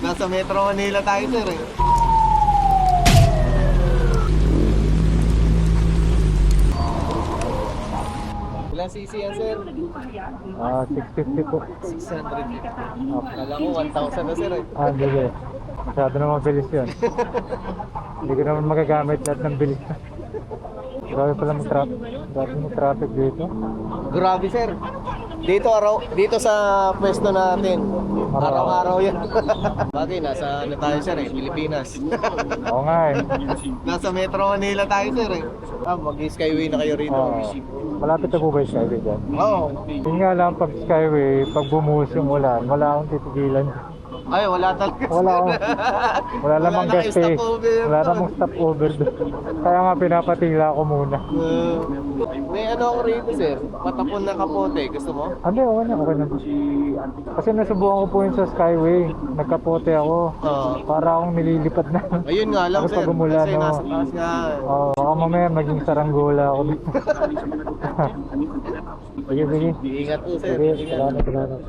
Nasa Metro Manila tayo, sir eh. Ilang cc yan, sir? 650 po. 600. Kala ko 1,000 na, sir eh. Hindi eh. Masyado na mabilis yun. Hindi ko naman magagamit lahat ng bilis. Grabe pala mag-traffic dito. Grabe, sir. Dito sa pwesto natin. Araw-araw yan. Bagay, nasa ano tayo, sir eh, Pilipinas. Oo nga eh. Nasa Metro Manila tayo, sir eh. Mag-skyway na kayo rito. Malapit na po ba yung Skyway dyan? Oo. Yun nga lang pag Skyway, pag bumuhos yung ulan, wala akong titigilan. Ay, wala talaga. Wala namang na kayo gas eh. stopover Wala doon. namang stopover doon. Kaya nga pinapatila ko muna. May ano ako rito, sir. Patapon na kapote. Gusto mo? Ano, okay na. Kasi nasubukan ko po yun sa Skyway. Nagkapote ako. Oo. Para akong nililipad na. Ayun nga lang, Tapos sir. pag umulan, Kasi no? nasa taas nga. Baka mamaya maging saranggola ako dito. Sige. Ingat po, sir. Sige, Ingat. salamat.